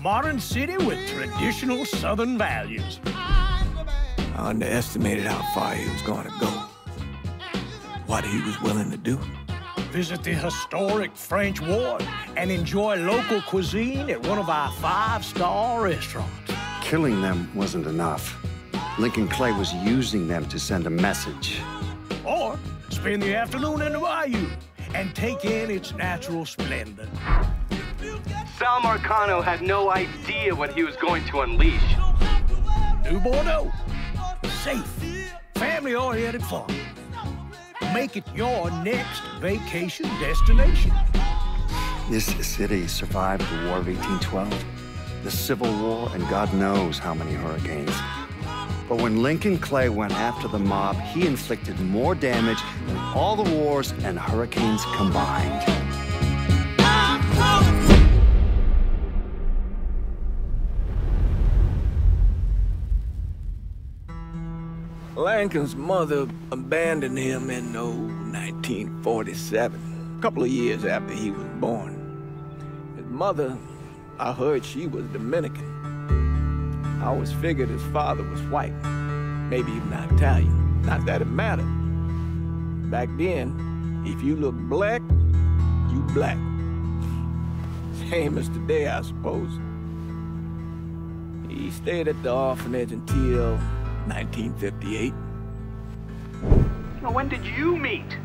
modern city with traditional Southern values. I underestimated how far he was going to go. What he was willing to do. Visit the historic French Ward and enjoy local cuisine at one of our 5-star restaurants. Killing them wasn't enough. Lincoln Clay was using them to send a message. Or spend the afternoon in the bayou and take in its natural splendor. Sal Marcano had no idea what he was going to unleash. New Bordeaux. Safe, family-oriented fun. Make it your next vacation destination. This city survived the War of 1812, the Civil War, and God knows how many hurricanes. But when Lincoln Clay went after the mob, he inflicted more damage than all the wars and hurricanes combined. Lincoln's mother abandoned him in 1947, a couple of years after he was born. His mother, I heard she was Dominican. I always figured his father was white, maybe even Italian. Not that it mattered. Back then, if you looked black, you black. Same as today, I suppose. He stayed at the orphanage until 1958. Now, when did you meet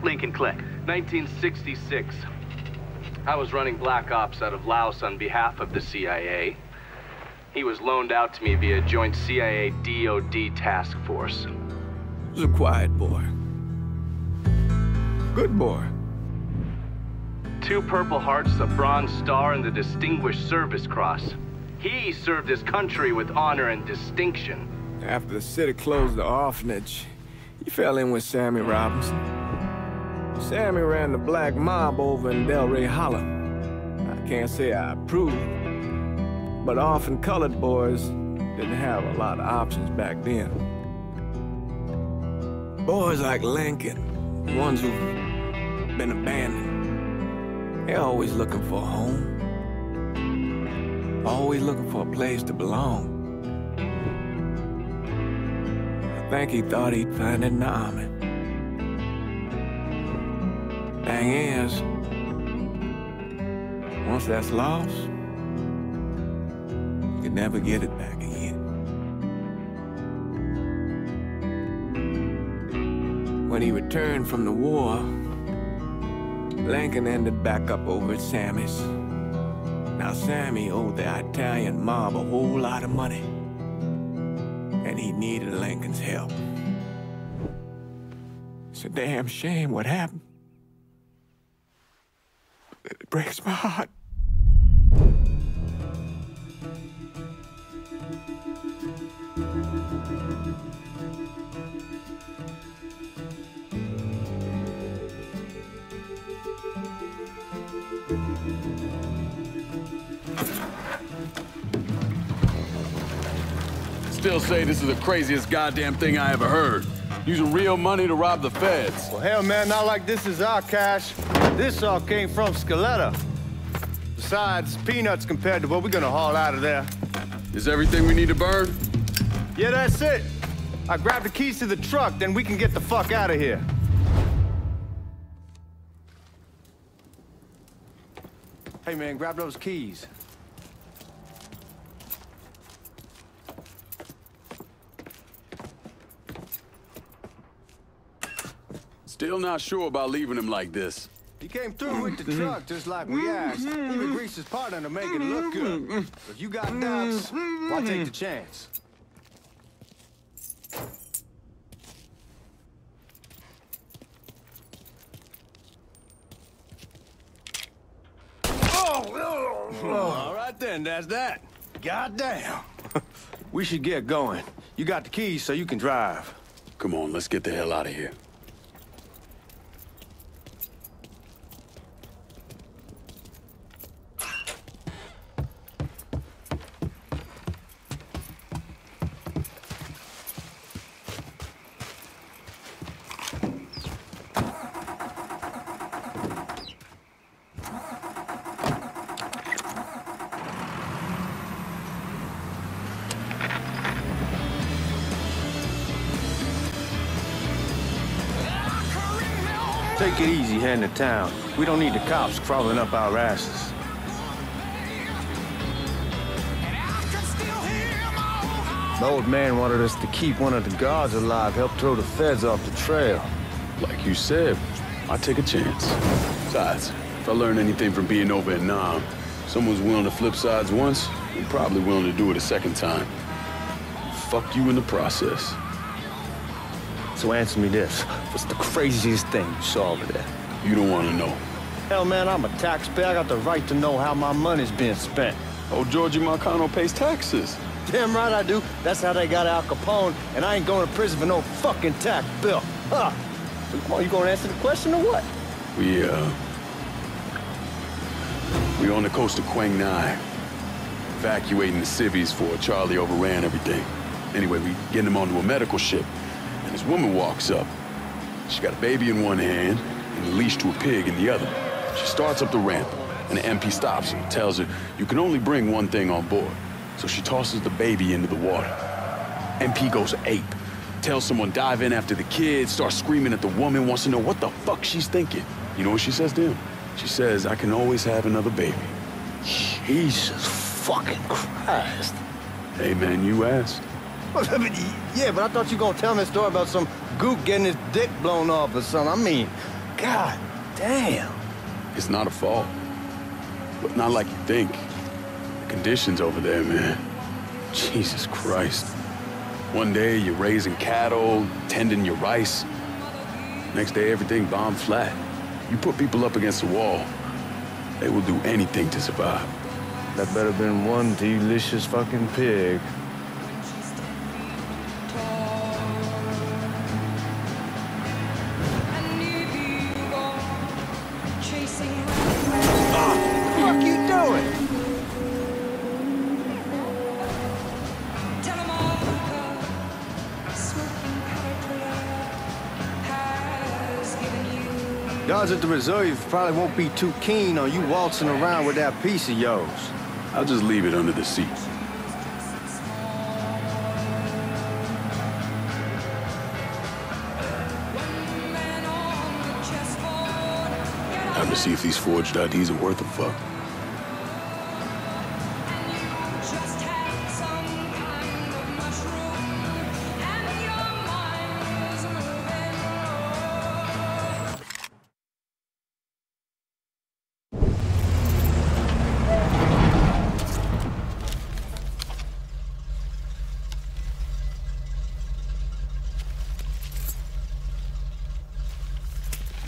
Lincoln Clay? 1966. I was running Black Ops out of Laos on behalf of the CIA. He was loaned out to me via joint CIA-DOD task force. He was a quiet boy. Good boy. 2 Purple Hearts, a Bronze Star, and the Distinguished Service Cross. He served his country with honor and distinction. After the city closed the orphanage, he fell in with Sammy Robinson. Sammy ran the black mob over in Delray Hollow. I can't say I approved, but orphan colored boys didn't have a lot of options back then. Boys like Lincoln, the ones who've been abandoned, they're always looking for a home. Always looking for a place to belong. I think he thought he'd find it in the army. Thing is, once that's lost, you can never get it back again. When he returned from the war, Lincoln ended back up over at Sammy's. Now Sammy owed the Italian mob a whole lot of money, and he needed Lincoln's help. It's a damn shame what happened. It breaks my heart. Still say this is the craziest goddamn thing I ever heard. Using real money to rob the feds. Well, hell, man, not like this is our cash. This all came from Scaletta. Besides, peanuts compared to what we're gonna haul out of there. Is everything we need to burn? Yeah, that's it. I grabbed the keys to the truck, then we can get the fuck out of here. Hey, man, grab those keys. Still not sure about leaving him like this. He came through with the truck just like we asked. Even greased his partner to make it look good. If you got doubts, why take the chance? All right then, that's that. Goddamn. We should get going. You got the keys so you can drive. Come on, let's get the hell out of here. Take it easy heading to town. We don't need the cops crawling up our asses. The old man wanted us to keep one of the guards alive, help throw the feds off the trail. Like you said, I take a chance. Besides, if I learn anything from being over in Nam, someone's willing to flip sides once, they're probably willing to do it a second time. Fuck you in the process. So answer me this. What's the craziest thing you saw over there? You don't want to know. Hell, man, I'm a taxpayer. I got the right to know how my money's being spent. Oh, Georgie Marcano pays taxes. Damn right I do. That's how they got Al Capone, and I ain't going to prison for no fucking tax bill. Huh. So come on, you gonna answer the question or what? We on the coast of Quang Nai, evacuating the civvies for Charlie overran everything. Anyway, we getting him onto a medical ship, and this woman walks up. She got a baby in one hand and a leash to a pig in the other. She starts up the ramp, and the MP stops her and tells her, you can only bring one thing on board. So she tosses the baby into the water. MP goes ape. Tells someone dive in after the kid, starts screaming at the woman, wants to know what the fuck she's thinking. You know what she says to him? She says, I can always have another baby. Jesus fucking Christ. Hey man, you asked. Yeah, but I thought you were gonna tell me a story about some gook getting his dick blown off or something. I mean, god damn. It's not a fault. But not like you think. The conditions over there, man. Jesus Christ. One day you're raising cattle, tending your rice. Next day everything bombed flat. You put people up against the wall, they will do anything to survive. That better been one delicious fucking pig. Guards at the reserve probably won't be too keen on you waltzing around with that piece of yours. I'll just leave it under the seat. Time to see if these forged IDs are worth a fuck.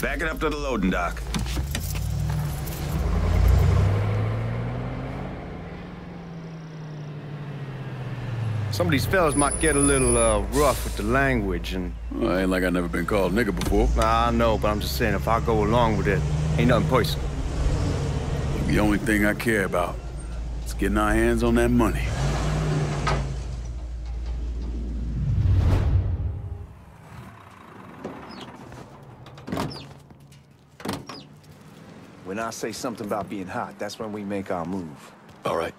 Back it up to the loading dock. Some of these fellas might get a little rough with the language and... Well, ain't like I never been called nigga before. I know, but I'm just saying, if I go along with it, ain't nothing personal. The only thing I care about is getting our hands on that money. When I say something about being hot, that's when we make our move. All right.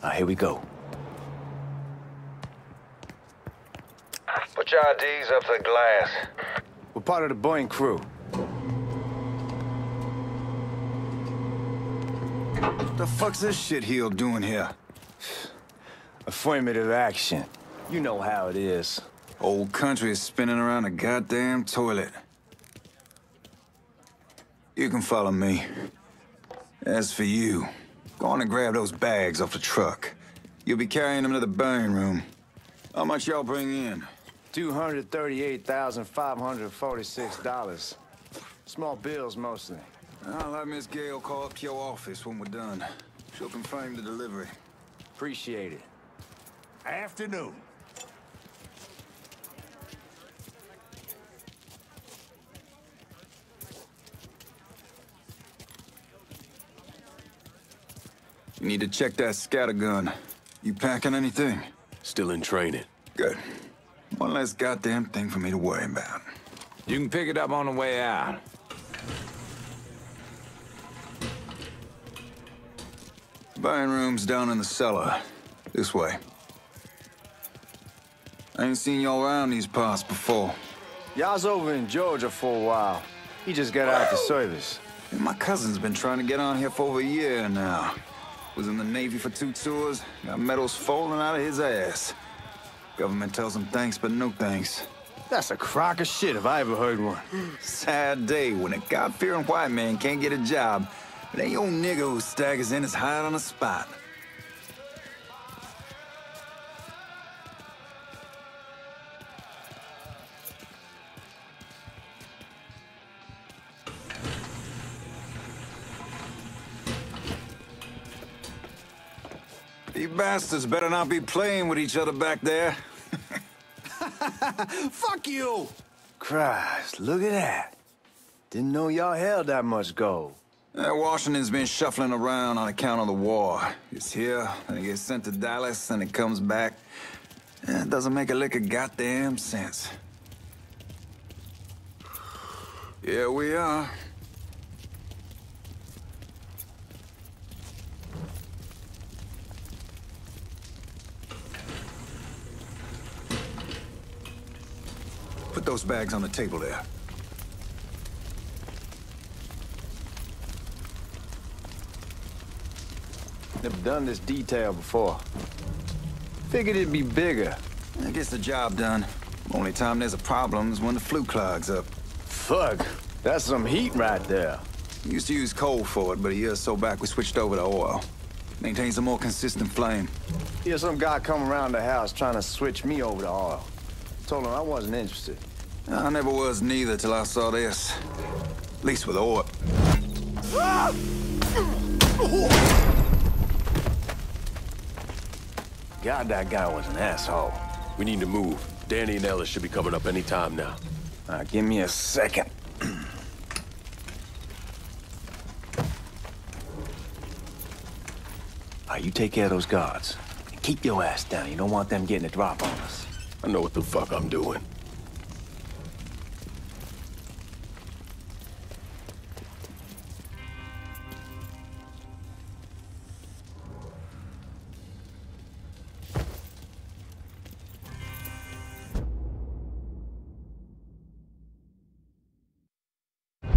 Now, here we go. Put your IDs up to the glass. We're part of the Boeing crew. What the fuck's this shitheel doing here? Affirmative action. You know how it is. Old country is spinning around a goddamn toilet. You can follow me. As for you, go on and grab those bags off the truck. You'll be carrying them to the burning room. How much y'all bring in? $238,546. Small bills, mostly. I'll have Miss Gale call up to your office when we're done. She'll confirm the delivery. Appreciate it. Afternoon. You need to check that scattergun. You packing anything? Still in training. Good. One less goddamn thing for me to worry about. You can pick it up on the way out. Buying room's down in the cellar. This way. I ain't seen y'all around these parts before. Y'all's over in Georgia for a while. He just got out the service. And my cousin's been trying to get on here for over a year now. Was in the Navy for 2 tours, got medals falling out of his ass. Government tells him thanks, but no thanks. That's a crock of shit if I ever heard one. Sad day when a God-fearing white man can't get a job. But ain't old nigga who staggers in his hide on the spot. You bastards better not be playing with each other back there. Fuck you! Christ, look at that. Didn't know y'all held that much gold. Washington's been shuffling around on account of the war. It's here, and it gets sent to Dallas, and it comes back. It doesn't make a lick of goddamn sense. Here we are. Put those bags on the table there. Never done this detail before. Figured it'd be bigger. That gets the job done. Only time there's a problem is when the flue clogs up. Fuck, that's some heat right there. We used to use coal for it, but a year or so back we switched over to oil. Maintains a more consistent flame. Here's some guy come around the house trying to switch me over to oil. Told him I wasn't interested. I never was neither till I saw this. At least with oil. God, that guy was an asshole. We need to move. Danny and Ellis should be coming up any time now. Give me a second. You take care of those guards. And keep your ass down. You don't want them getting a drop on us. I know what the fuck I'm doing.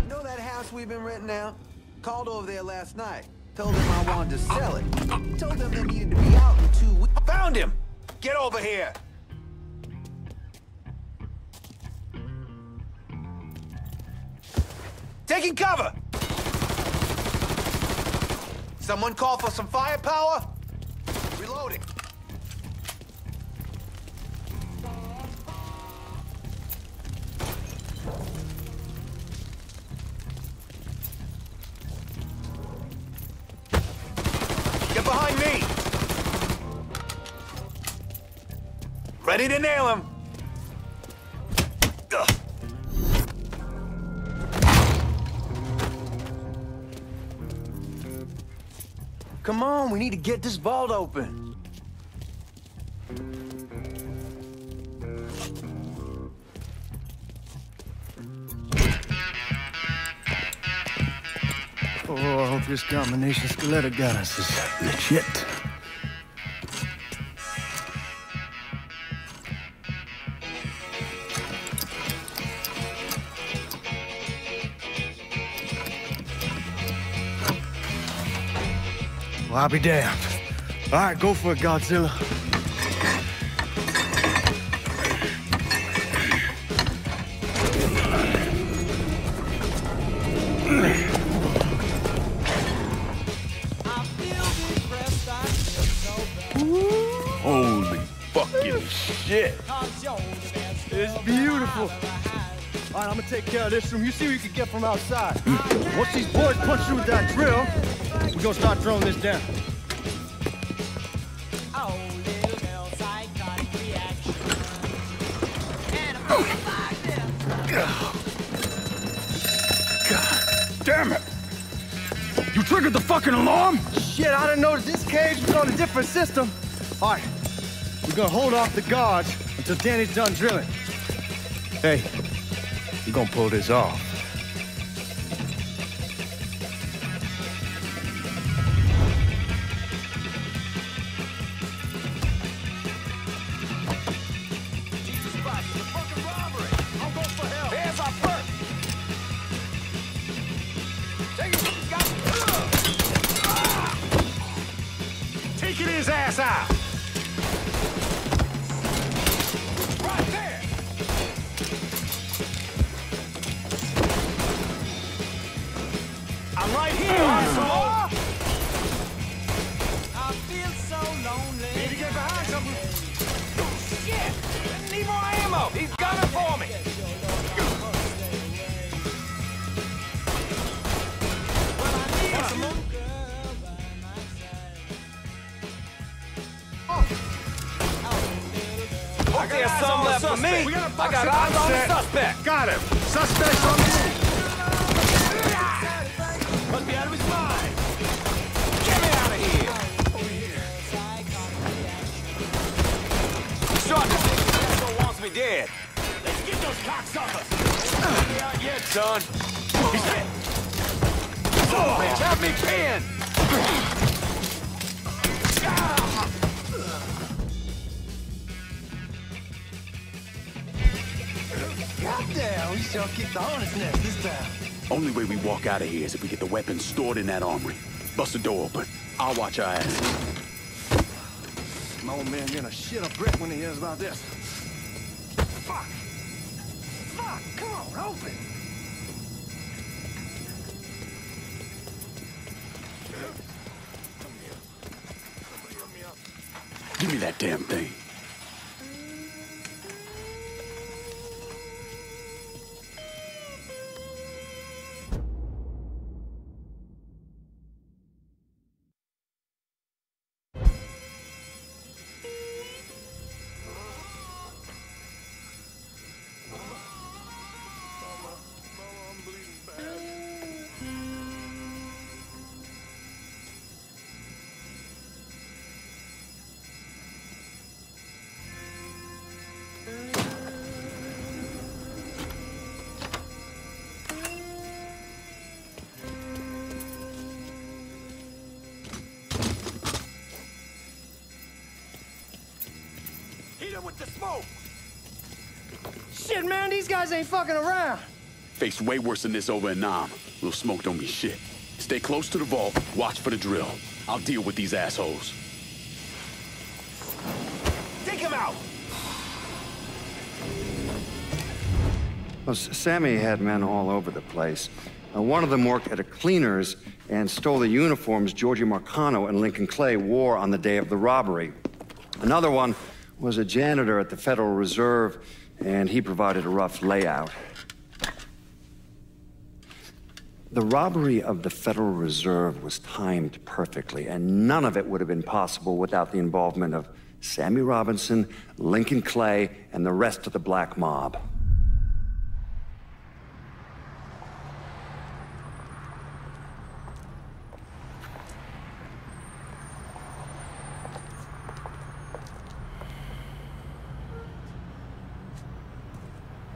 Know that house we've been renting out? Called over there last night. Told them I wanted to sell it. Told them they needed to be out in 2 weeks. Found him! Get over here! Taking cover! Someone call for some firepower? Reloading. Get behind me! Ready to nail him! Ugh. Come on, we need to get this vault open. Oh, I hope this combination Skeletor got us is legit. Well, I'll be damned. All right, go for it, Godzilla. Holy fucking shit. It's beautiful. All right, I'm gonna take care of this room. You see what you can get from outside. Once these boys punch you with that drill, we're gonna start throwing this down. God damn it! You triggered the fucking alarm? Shit, I didn't notice this cage was on a different system. All right, we're gonna hold off the guards until Danny's done drilling. Hey, we're gonna pull this off. taking his ass out! Right there! I'm right here, asshole! I feel so lonely. Need to get behind something. Shit! Need more ammo! He's gunning for me! Well, I need some. Hope there's some left for me. I got eyes on the suspect. Got him. Suspect's on the move. Must be out of his mind. Get me out of here. Shot this asshole wants me dead. Let's get those cocksuckers. Not yet, son. He's hit. Oh, bitch, have me pinned. Goddamn, we sure kicked the hornet's nest this time. Only way we walk out of here is if we get the weapons stored in that armory. Bust the door open. I'll watch our ass. My old man gonna shit a brick when he hears about this. Fuck! Fuck! Come on, open! Give me that damn thing. With the smoke! Shit, man, these guys ain't fucking around. Faced way worse than this over in Nam. Little smoke don't mean shit. Stay close to the vault, watch for the drill. I'll deal with these assholes. Take him out! Well, Sammy had men all over the place. One of them worked at a cleaner's and stole the uniforms Georgie Marcano and Lincoln Clay wore on the day of the robbery. Another one was a janitor at the Federal Reserve, and he provided a rough layout. The robbery of the Federal Reserve was timed perfectly, and none of it would have been possible without the involvement of Sammy Robinson, Lincoln Clay, and the rest of the black mob.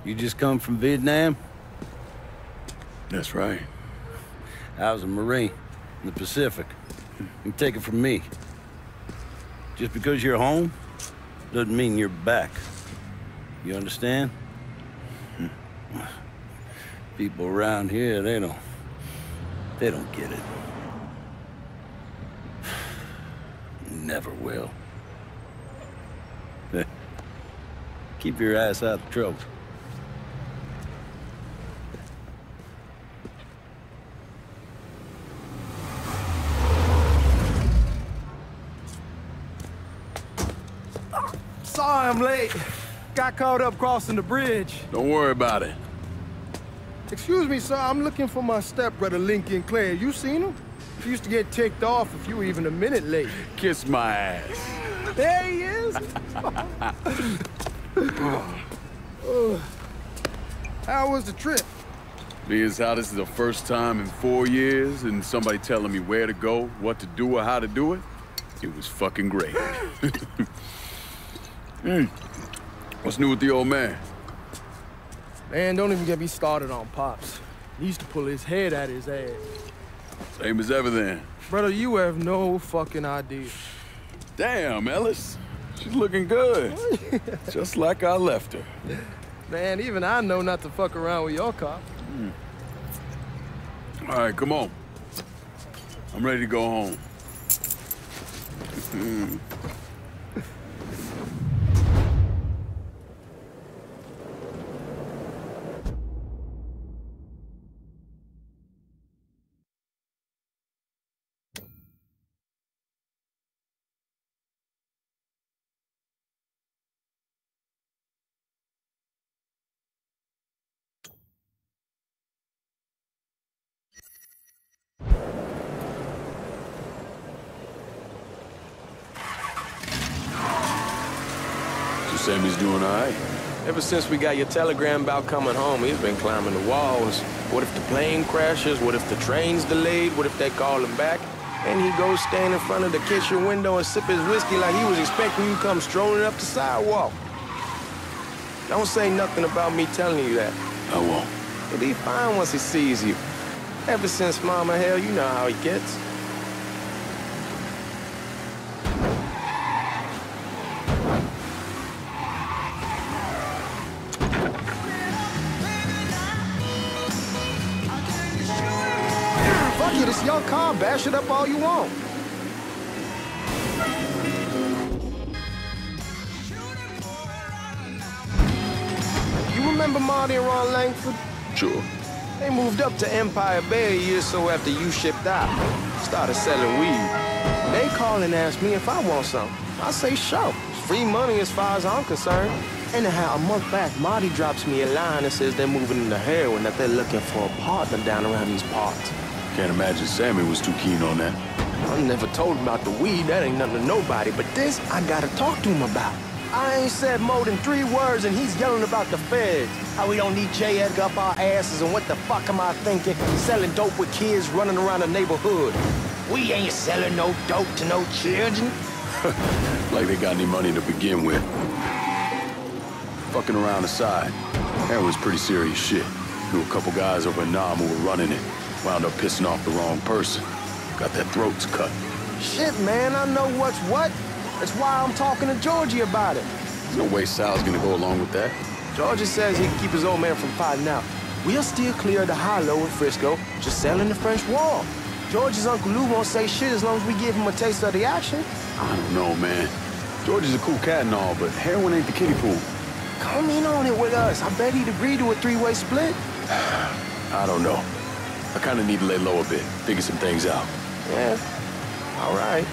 You just come from Vietnam? That's right. I was a Marine in the Pacific. You take it from me. Just because you're home doesn't mean you're back. You understand? People around here, they don't get it. Never will. Keep your ass out of trouble. Sorry I'm late. Got caught up crossing the bridge. Don't worry about it. Excuse me, sir. I'm looking for my stepbrother, Lincoln Clay. You seen him? He used to get ticked off if you were even a minute late. Kiss my ass. There he is. How was the trip? Being as how this is the first time in 4 years and somebody telling me where to go, what to do, or how to do it, it was fucking great. What's new with the old man? Man, don't even get me started on Pops. He used to pull his head out his ass. Same as ever then. Brother, you have no fucking idea. Damn, Ellis. She's looking good. Just like I left her. Man, even I know not to fuck around with your cop. All right, come on. I'm ready to go home. Sammy's doing all right. Ever since we got your telegram about coming home, he's been climbing the walls. What if the plane crashes? What if the train's delayed? What if they call him back? And he goes stand in front of the kitchen window and sip his whiskey like he was expecting you to come strolling up the sidewalk. Don't say nothing about me telling you that. I won't. He'll be fine once he sees you. Ever since Mama, hell, you know how he gets. It's your car, bash it up all you want. You remember Marty and Ron Langford? Sure. They moved up to Empire Bay a year or so after you shipped out. Started selling weed. They call and ask me if I want some. I say sure. It's free money as far as I'm concerned. Anyhow, a month back, Marty drops me a line that says they're moving into heroin, that they're looking for a partner down around these parts. Can't imagine Sammy was too keen on that. I never told him about the weed, that ain't nothing to nobody, but this I gotta talk to him about. I ain't said more than 3 words and he's yelling about the feds. How we don't need J. Edgar up our asses and what the fuck am I thinking? Selling dope with kids running around the neighborhood. We ain't selling no dope to no children. Like they got any money to begin with. Fucking around aside, that was pretty serious shit. Knew a couple guys over in Nam who were running it. Wound up pissing off the wrong person. Got their throats cut. Shit, man, I know what's what. That's why I'm talking to Georgie about it. There's no way Sal's gonna go along with that. Georgie says he can keep his old man from fighting out. We'll still clear the hollow in Frisco, just selling the French Wall. George's Uncle Lou won't say shit as long as we give him a taste of the action. I don't know, man. George is a cool cat and all, but heroin ain't the kiddie pool. Come in on it with us. I bet he'd agree to a 3-way split. I don't know. I kind of need to lay low a bit, figure some things out. Yeah, all right.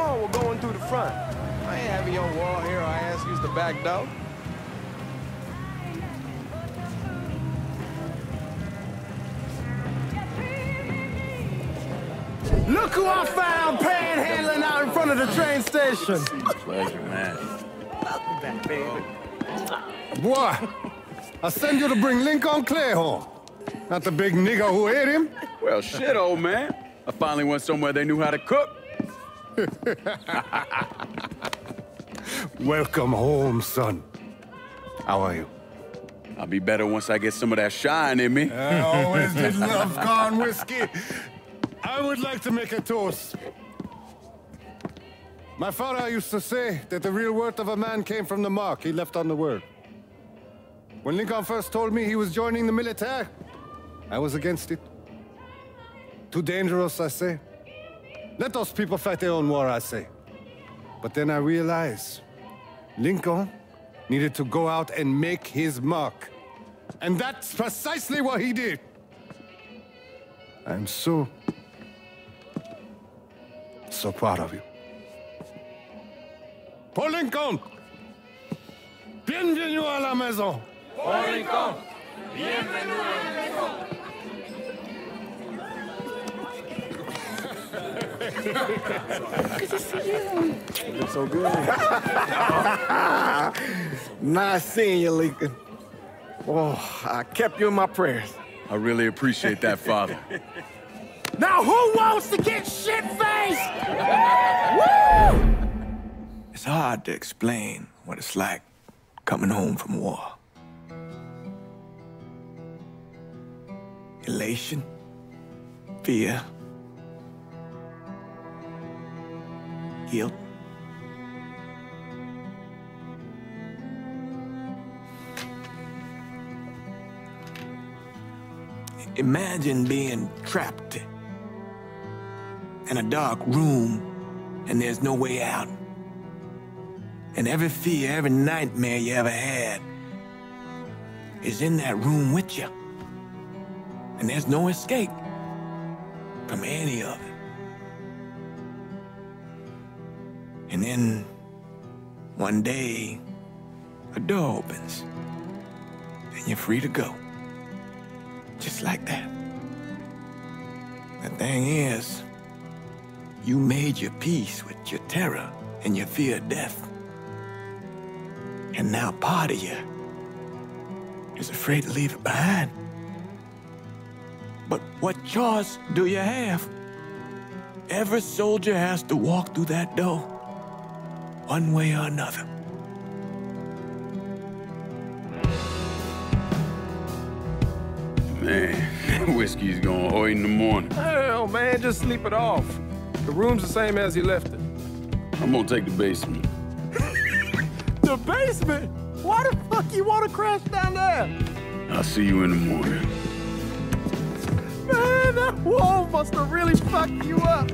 We're going through the front. I ain't having your wall here. I ask you's the back door. Look who I found panhandling out in front of the train station. Pleasure, man. Welcome back, baby. Boy, I send you to bring Lincoln Clay home. Not the big nigger who ate him. Well, shit, old man. I finally went somewhere they knew how to cook. Welcome home, son. How are you? I'll be better once I get some of that shine in me. I always did love corn whiskey. I would like to make a toast. My father used to say that the real worth of a man came from the mark he left on the world. When Lincoln first told me he was joining the military, I was against it. Too dangerous, I say. Let those people fight their own war, I say. But then I realized Lincoln needed to go out and make his mark. And that's precisely what he did. I'm so proud of you. Paul Lincoln! Bienvenue à la maison! Paul Lincoln! Bienvenue à la maison! Good to see you. You look so good. Nice seeing you, Lincoln. Oh, I kept you in my prayers. I really appreciate that, Father. Now who wants to get shit-faced? Woo! It's hard to explain what it's like coming home from war. Elation, fear, guilt. Imagine being trapped in a dark room and there's no way out. And every fear, every nightmare you ever had is in that room with you. And there's no escape from any of it. And then one day, a door opens and you're free to go. Just like that. The thing is, you made your peace with your terror and your fear of death. And now part of you is afraid to leave it behind. But what choice do you have? Every soldier has to walk through that door, one way or another. Man, whiskey's going hoy in the morning. Hell, man, just sleep it off. The room's the same as you left it. I'm gonna take the basement. The basement? Why the fuck you want to crash down there? I'll see you in the morning. Man, that wall must have really fucked you up.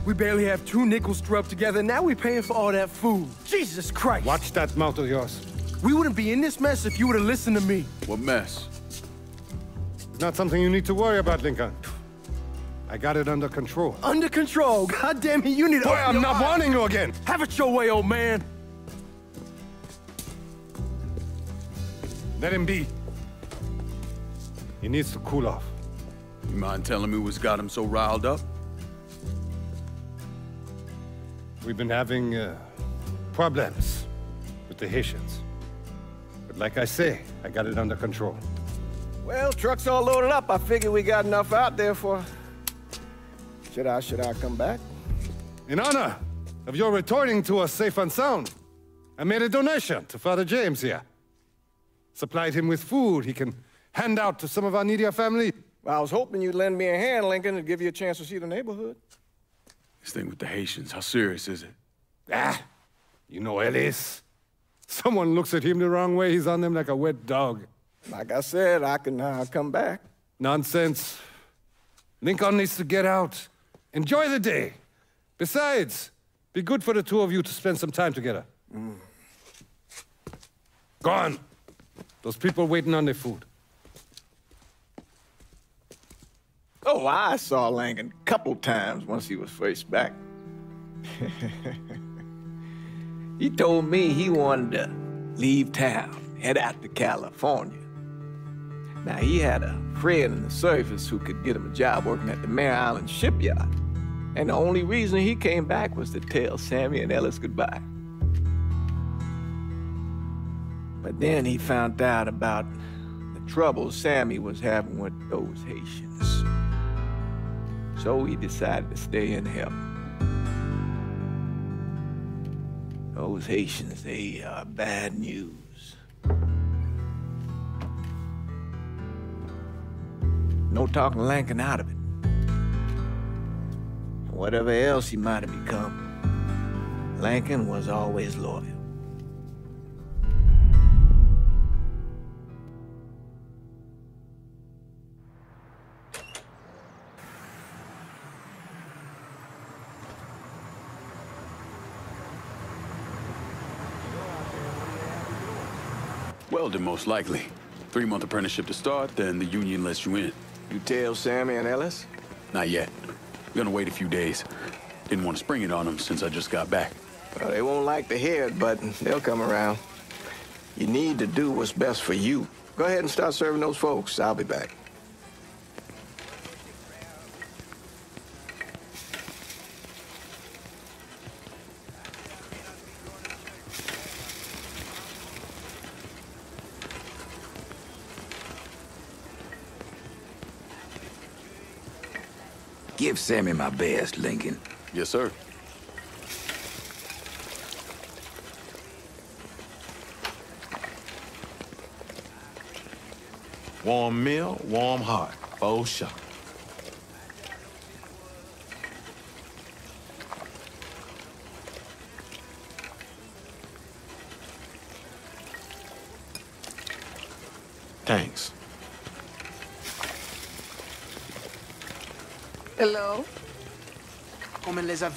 We barely have 2 nickels to rub together, now we're paying for all that food. Jesus Christ! Watch that mouth of yours. We wouldn't be in this mess if you would have listened to me. What mess? It's not something you need to worry about, Lincoln. I got it under control. Under control? God damn it, you need to... Boy, I'm not warning you again! Have it your way, old man! Let him be. He needs to cool off. You mind telling me what's got him so riled up? We've been having problems with the Haitians. But like I say, I got it under control. Well, truck's all loaded up. I figure we got enough out there for... Should I come back? In honor of your returning to us safe and sound, I made a donation to Father James here. Supplied him with food he can hand out to some of our needier family. Well, I was hoping you'd lend me a hand, Lincoln, and give you a chance to see the neighborhood. This thing with the Haitians, how serious is it? Ah, you know Ellis. Someone looks at him the wrong way, he's on them like a wet dog. Like I said, I can come back. Nonsense. Lincoln needs to get out. Enjoy the day. Besides, be good for the two of you to spend some time together. Go on. Those people waiting on their food. Oh, I saw Lincoln a couple times once he was first back. He told me he wanted to leave town, head out to California. Now, he had a friend in the service who could get him a job working at the Mare Island shipyard. And the only reason he came back was to tell Sammy and Ellis goodbye. But then he found out about the trouble Sammy was having with those Haitians. So he decided to stay and help. Those Haitians, they are bad news. No talking Lincoln out of it. Whatever else he might have become, Lincoln was always loyal. Welding, most likely. 3-month apprenticeship to start, then the union lets you in. You tell Sammy and Ellis? Not yet. Gonna wait a few days. Didn't want to spring it on them since I just got back. Well, they won't like to hear it, but they'll come around. You need to do what's best for you. Go ahead and start serving those folks. I'll be back. Give Sammy my best, Lincoln. Yes, sir. Warm meal, warm heart. Oh, shot. Thanks. Hello.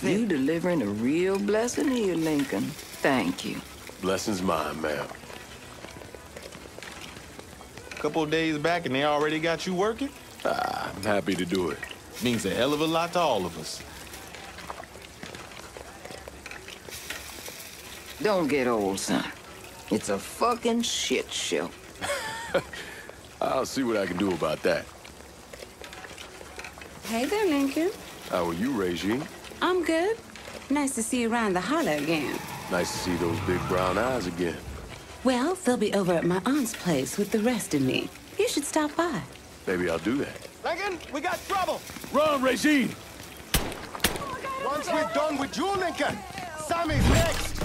You delivering a real blessing here, Lincoln. Thank you. Blessing's mine, ma'am. Couple of days back and they already got you working? I'm happy to do it. Means a hell of a lot to all of us. Don't get old, son. It's a fucking shit show. I'll see what I can do about that. Hey there, Lincoln. How are you, Regine? I'm good. Nice to see you around the holler again. Nice to see those big brown eyes again. Well, they'll be over at my aunt's place with the rest of me. You should stop by. Maybe I'll do that. Lincoln, we got trouble! Run, Regine! Once we're done with you, Lincoln, Sammy's next!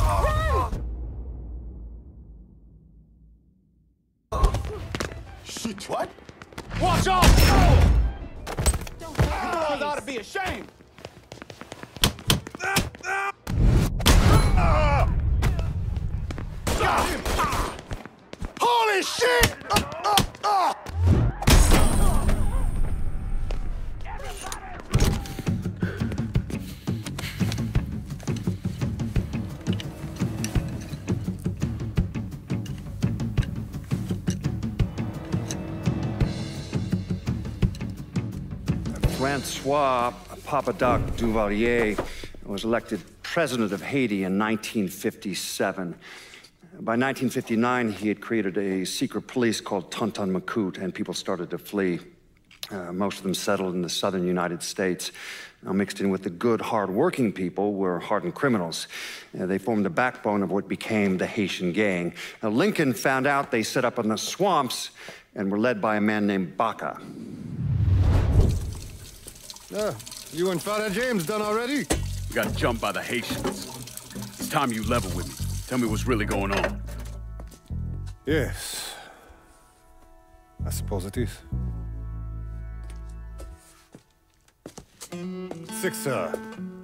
Run! Shit, what? Watch out! You boys ought to be ashamed! Got him! Holy shit! Francois Papadoc Duvalier was elected president of Haiti in 1957. By 1959, he had created a secret police called Tonton Macoute, and people started to flee. Most of them settled in the southern United States. Now, mixed in with the good, hard-working people were hardened criminals. They formed the backbone of what became the Haitian gang. Now, Lincoln found out they set up in the swamps and were led by a man named Baca. You and Father James done already? We got jumped by the Haitians. It's time you level with me. Tell me what's really going on. Yes. I suppose it is.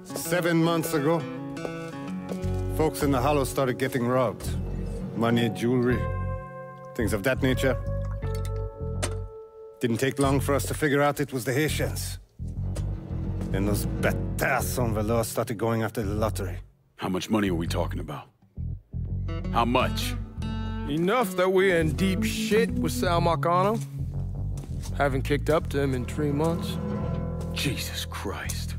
7 months ago, folks in the Hollow started getting robbed. Money, jewelry, things of that nature. Didn't take long for us to figure out it was the Haitians. Then those bâtards en velours started going after the lottery. How much money are we talking about? How much? Enough that we're in deep shit with Sal Marcano. Haven't kicked up to him in 3 months. Jesus Christ.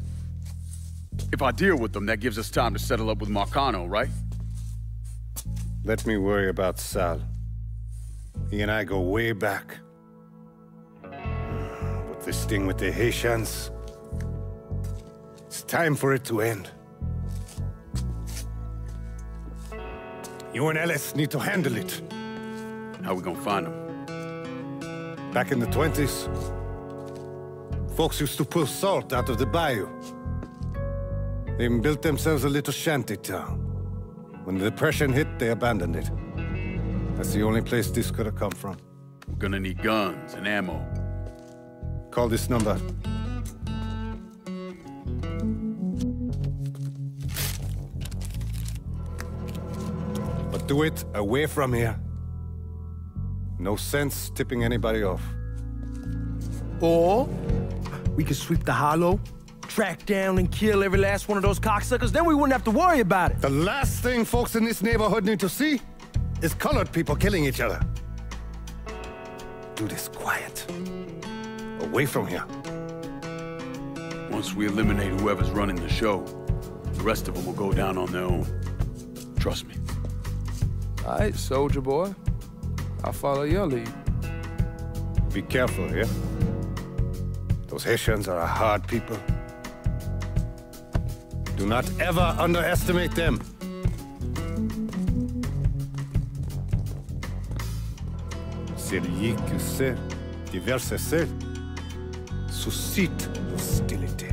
If I deal with them, that gives us time to settle up with Marcano, right? Let me worry about Sal. He and I go way back. But this thing with the Haitians, it's time for it to end. You and Ellis need to handle it. How we gonna find him? Back in the 20s, folks used to pull salt out of the bayou. They even built themselves a little shanty town. When the Depression hit, they abandoned it. That's the only place this could have come from. We're gonna need guns and ammo. Call this number. But do it away from here. No sense tipping anybody off. Or we could sweep the hollow, track down and kill every last one of those cocksuckers, then we wouldn't have to worry about it. The last thing folks in this neighborhood need to see is colored people killing each other. Do this quiet. Away from here. Once we eliminate whoever's running the show, the rest of them will go down on their own. Trust me. All right, soldier boy. I'll follow your lead. Be careful, yeah? Those Haitians are a hard people. Do not ever underestimate them. Celui qui sait diverser suscite l'hostilité.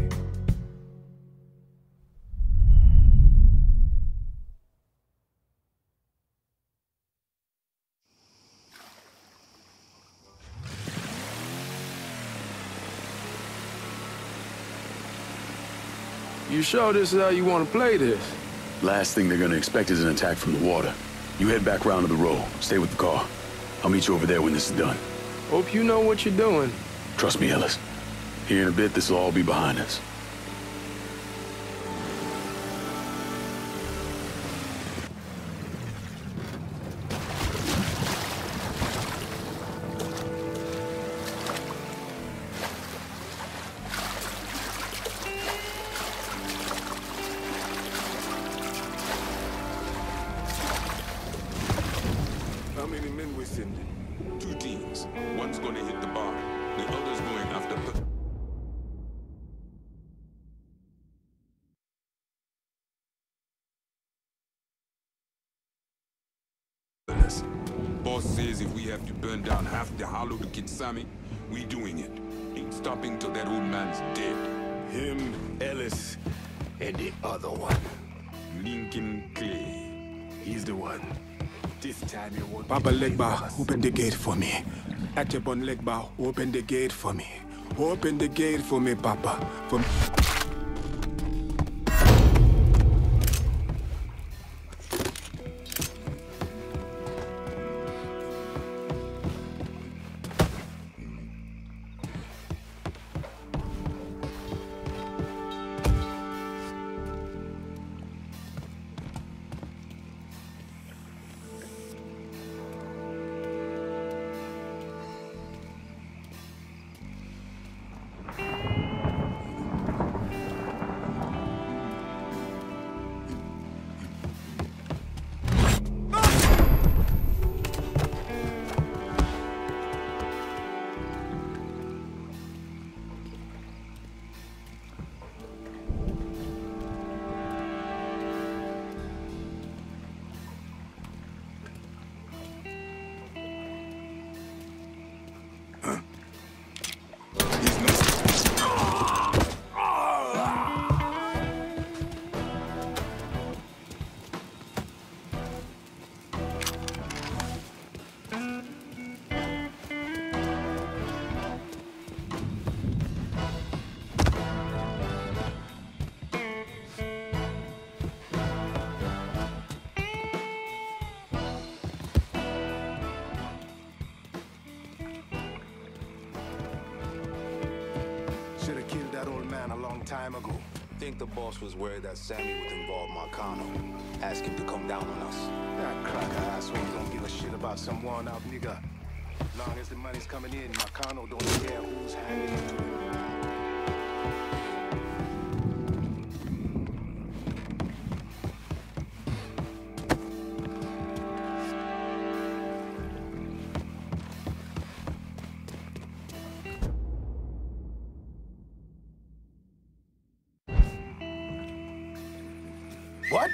You sure this is how you want to play this? Last thing they're gonna expect is an attack from the water. You head back round to the row. Stay with the car. I'll meet you over there when this is done. Hope you know what you're doing. Trust me, Ellis. Here in a bit, this will all be behind us. How many men we sending? 2 teams. One's gonna hit the bar. The other's going after... Boss says if we have to burn down half the hollow to get Sammy, we doing it. Ain't stopping till that old man's dead. Him, Ellis, and the other one. Lincoln Clay. He's the one. This time you won't... Papa Legba, open the gate for me. Achapon Legba, open the gate for me. Open the gate for me, Papa. For me. Should've killed that old man a long time ago. Think the boss was worried that Sammy would involve Marcano. Ask him to come down on us. That cracker asshole don't give a shit about some worn-out nigga. Long as the money's coming in, Marcano don't care who's handing it to him. What?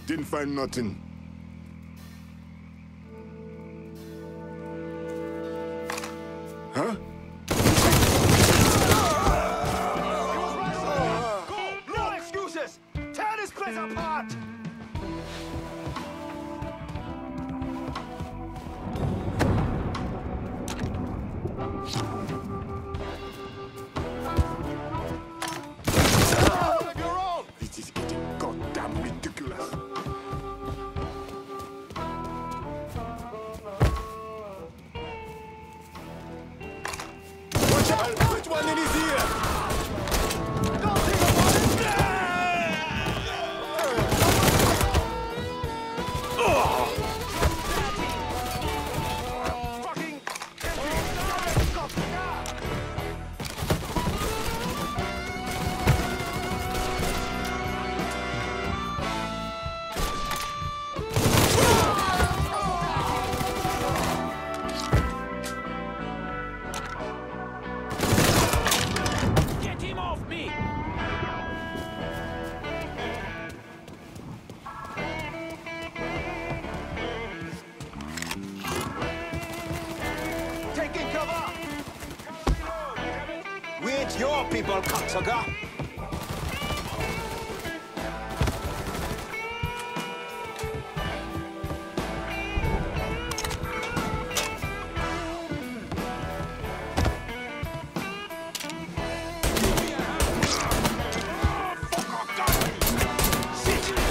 Didn't find nothing. Huh? Go! No excuses! Tear this place apart! This is getting goddamn ridiculous. Watch out! Which one in his ear? Don't think about it! Fucking Get him off me! taking cover! We ain't your people, cocksucker.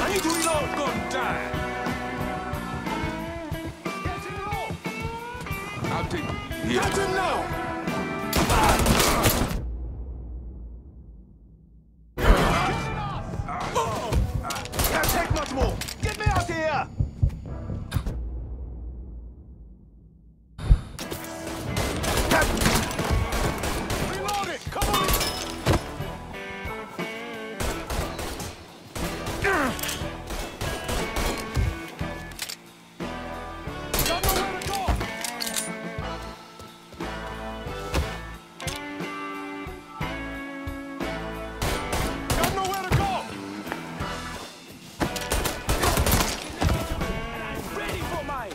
I need to reload, gun time! I'll take it. Got him now! Can't take much more! Get me out of here! Reload it! Cover me! Got nowhere to go! Got nowhere to go! Ready for mine!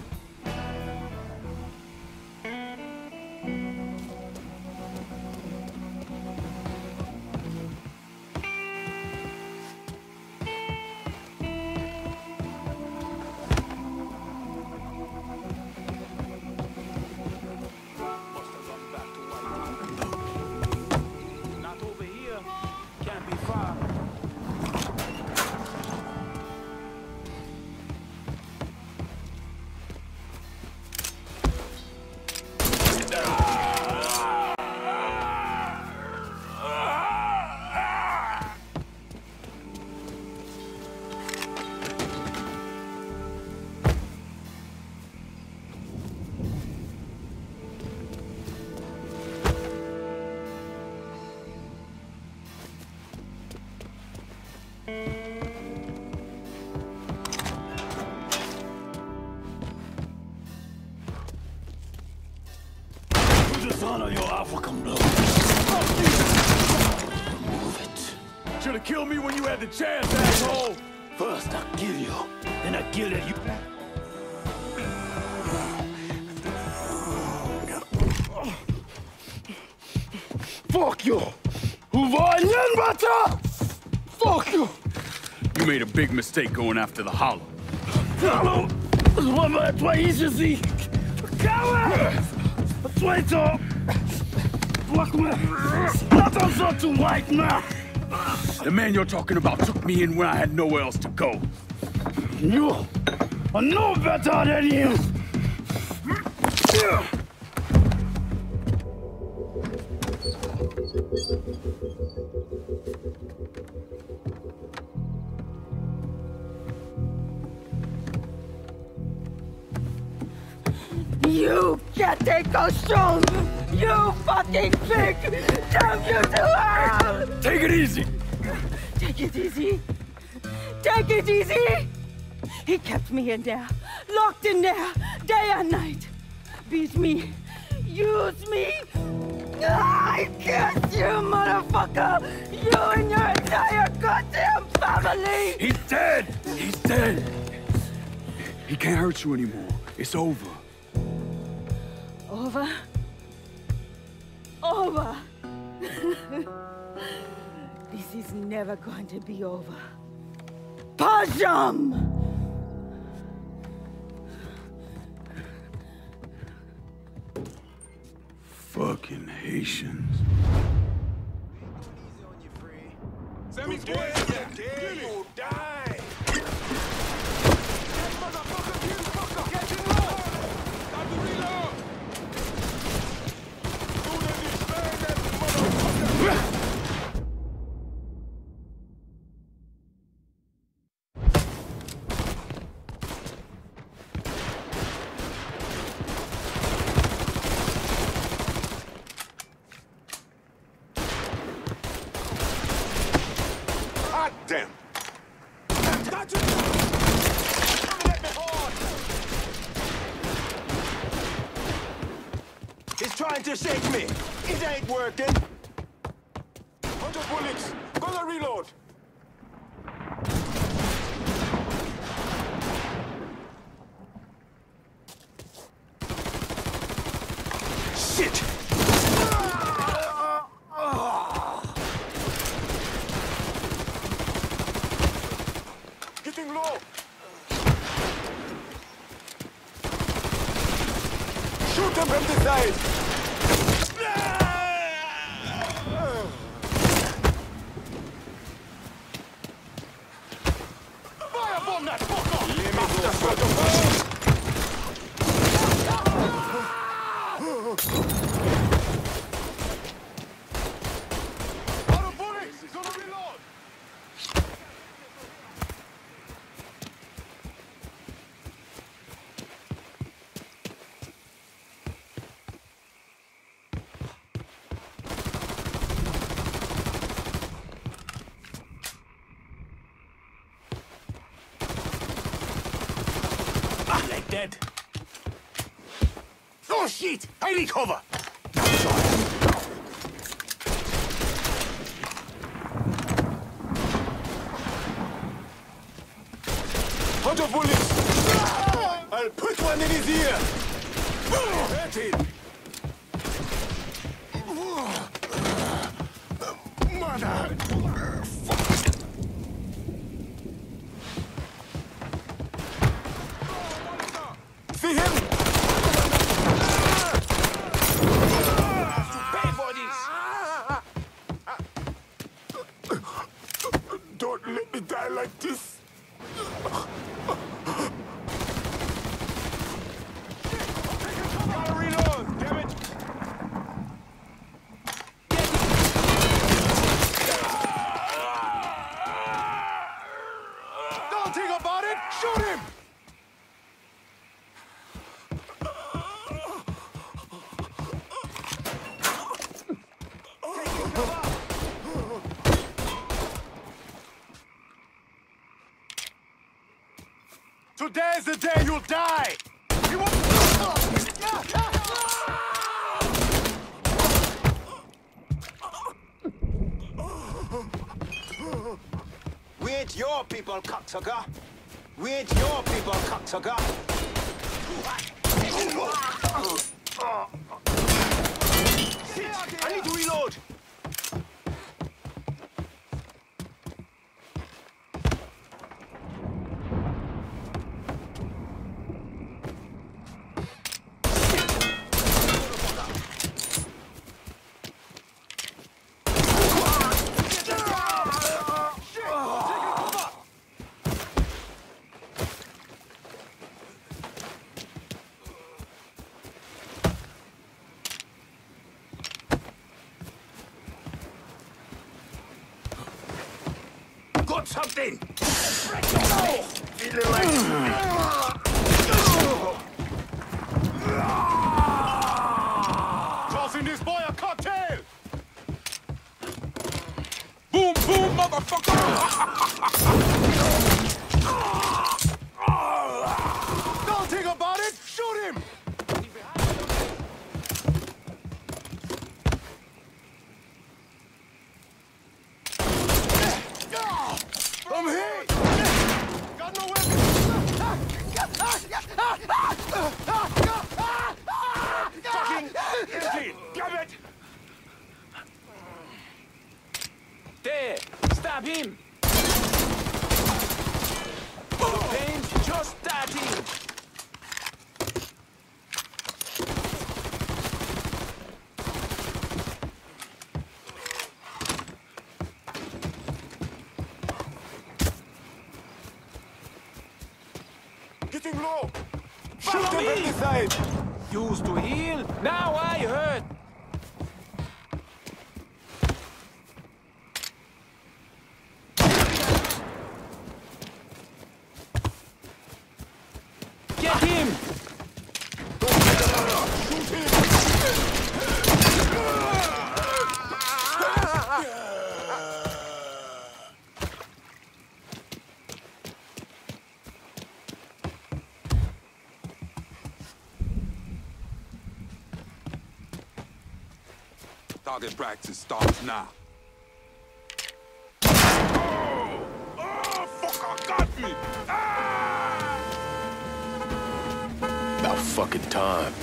Must have gone back to White. Not over here. Can't be far. Should have killed me when you had the chance, asshole! First I kill you, then I kill you. Fuck you! Fuck you! You made a big mistake going after the Hollow. Hollow is one of the places he... Coward! Traitor! Fuck me! Not also to white man! The man you're talking about took me in when I had nowhere else to go. You are no better than him! You can't take costume! You fucking pig! Damn you to hell! Take it easy! Take it easy! Take it easy! He kept me in there, locked in there, day and night. Beat me, use me. I kiss you, motherfucker! You and your entire goddamn family! He's dead! He's dead! He can't hurt you anymore. It's over. Over? Over! This is never going to be over. Pajam! Fucking Haitians. Sammy's dead! Dare you die! Damn! Got you! Let me hold! He's trying to shake me! It ain't working! 100 bullets! Gonna reload! Shit! Getting low! Shoot them from the side! Firebomb that fucker! Let me go. Out of bullets! He's gonna reload! Dead. Oh shit! I need cover! Hundred bullets! I'll put one in his ear! Hurt it! Mother! See him? Pay for this! Don't let me die like this! Gotta reload, damn it! Don't think about it! Shoot him! Today's the day you'll die! You won't... We ain't your people, cocksucker. We ain't your people, cocksucker. I need to reload. Got something! Feeling like... Tossing this boy a cocktail! Boom, boom, motherfucker! Don't think about it! Shoot him! I'm hit! Got no weapon! Fucking empty! Damn it! There! Stop him! Pain's just starting! Getting low! Follow me! Used to heal, now I hurt! Get him! Target practice starts now. Oh, fucker got me! Ah! About fucking time.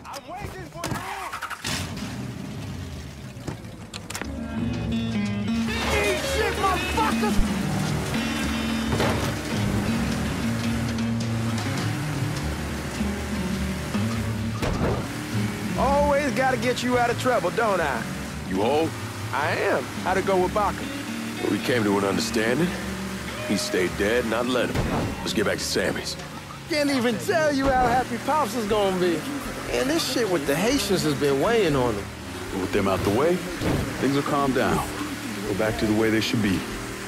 I'm waiting for you! Eat shit, motherfucker! Always gotta get you out of trouble, don't I? You hold? I am. How'd it go with Baca? Well, we came to an understanding. He stayed dead, and I let him. Let's get back to Sammy's. Can't even tell you how happy Pops is gonna be. And this shit with the Haitians has been weighing on him. But with them out the way, things will calm down. Go back to the way they should be.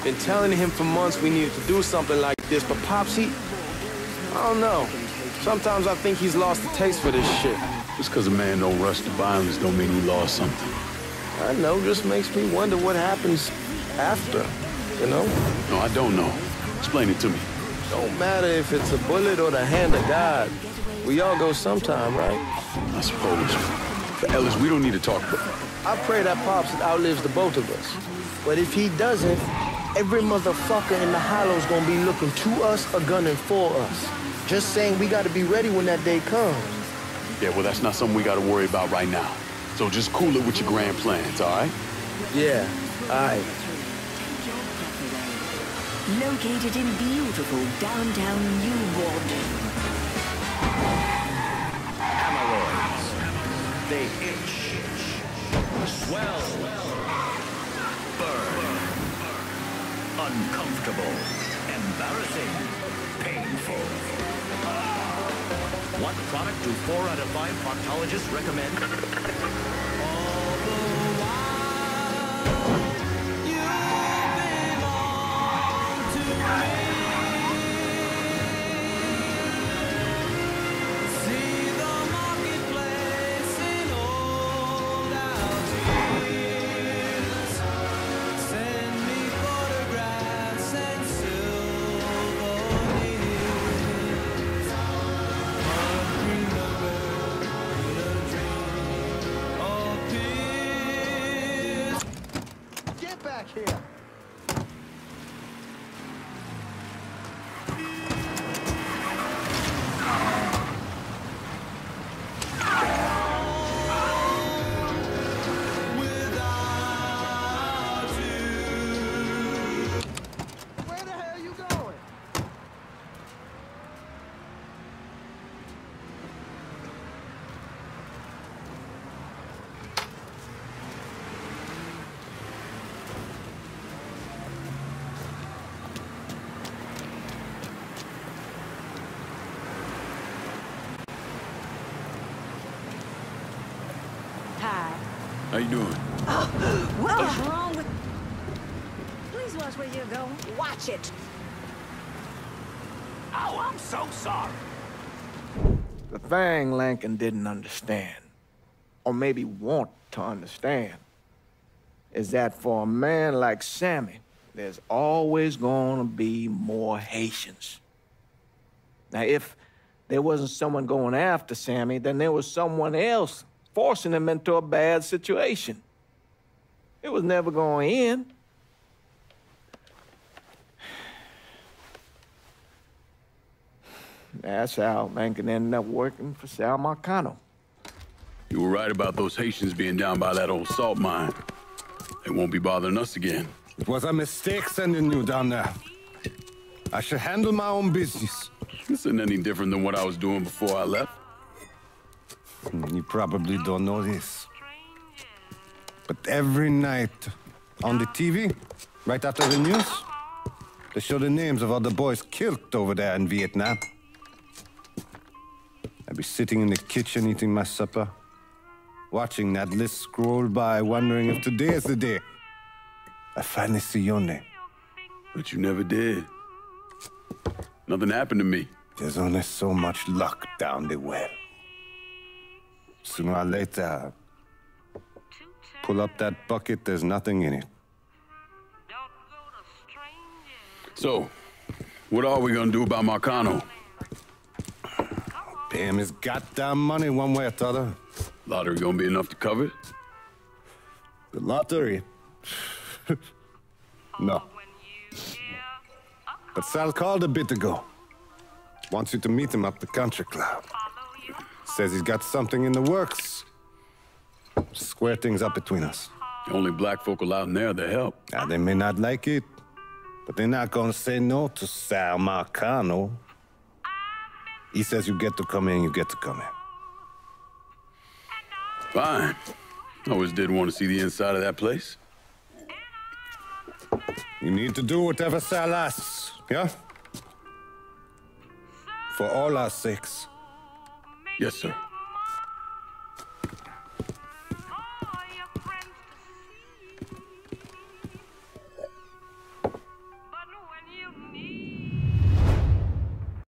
Been telling him for months we needed to do something like this, but Pops, I don't know. Sometimes I think he's lost the taste for this shit. Just because a man don't rush to violence don't mean he lost something. I know, just makes me wonder what happens after, you know? No, I don't know. Explain it to me. Don't matter if it's a bullet or the hand of God. We all go sometime, right? I suppose. But Ellis, we don't need to talk. I pray that Pops outlives the both of us. But if he doesn't, every motherfucker in the hollow's gonna be looking to us or gunning for us. Just saying we gotta be ready when that day comes. Yeah, well, that's not something we gotta worry about right now. So just cool it with your grand plans, all right? Yeah, all right. Located in beautiful downtown New Orleans. Hemorrhoids. They itch. Swell. Burn. Uncomfortable. Embarrassing. Painful. What product do 4 out of 5 proctologists recommend? you doing? What is wrong with... Please watch where you go. Watch it. Oh, I'm so sorry. The thing Lincoln didn't understand, or maybe want to understand, is that for a man like Sammy, there's always gonna be more Haitians. Now, if there wasn't someone going after Sammy, then there was someone else forcing him into a bad situation. It was never going to end. That's how Lincoln ended up working for Sal Marcano. You were right about those Haitians being down by that old salt mine. They won't be bothering us again. It was a mistake sending you down there. I should handle my own business. This isn't any different than what I was doing before I left. You probably don't know this. But every night on the TV, right after the news, they show the names of all the boys killed over there in Vietnam. I'd be sitting in the kitchen eating my supper, watching that list scroll by, wondering if today is the day I finally see your name. But you never did. Nothing happened to me. There's only so much luck down the well. Sooner or later, pull up that bucket, there's nothing in it. So, what are we gonna do about Marcano? Pay him his goddamn money one way or the other. Lottery gonna be enough to cover it? The lottery? No. But Sal called a bit ago. Wants you to meet him up the country club. Says he's got something in the works. Square things up between us. The only black folk allowed in there to help. Now, they may not like it, but they're not gonna say no to Sal Marcano. He says you get to come in, you get to come in. Fine. I always did want to see the inside of that place. You need to do whatever Sal asks, yeah? For all our sakes. Yes, sir.